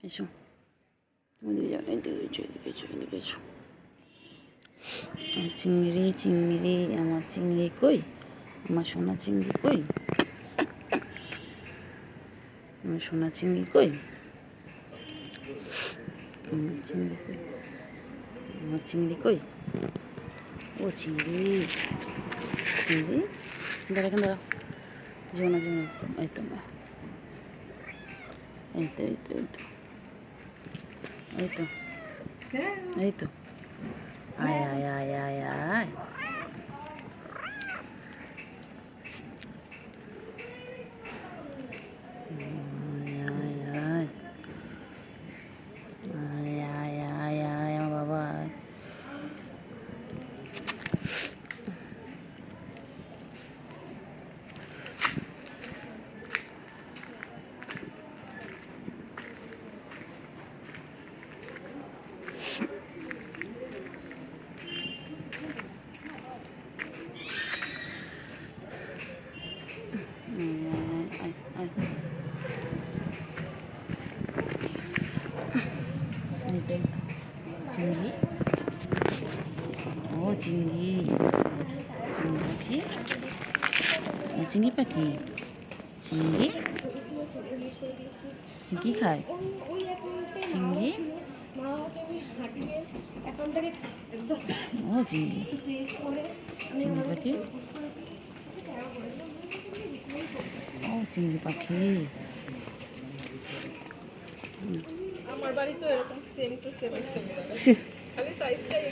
এসো, ওদিকে যাও, এদিকে এসো। চিংড়ি চিংড়ি, আমার চিংড়ি কই, আমার সোনা চিংড়ি কই, আমার সোনা চিংড়ি কই, আমার চিংড়ি কই, আমার চিংড়ি কই, ও চিংড়ি চিংড়ি, দাঁড়া এখন দাঁড়াও, যেও না এই তো এই তো এই তো এই তো এই তো এই তো আয় আয় আয় আয় আয়, আমার বাবা চিংড়ি, ও চিংড়ি, চিংড়ি পাখি, চিংড়ি পাখি, চিংড়ি চিংড়ি খায়, চিংড়ি, ও চিংড়ি, চিংড়ি পাখি, ও চিংড়ি পাখি। আমার বাড়ি তো এরকম সেম টু সেম একটা বিড়াল, খালি সাইজটাই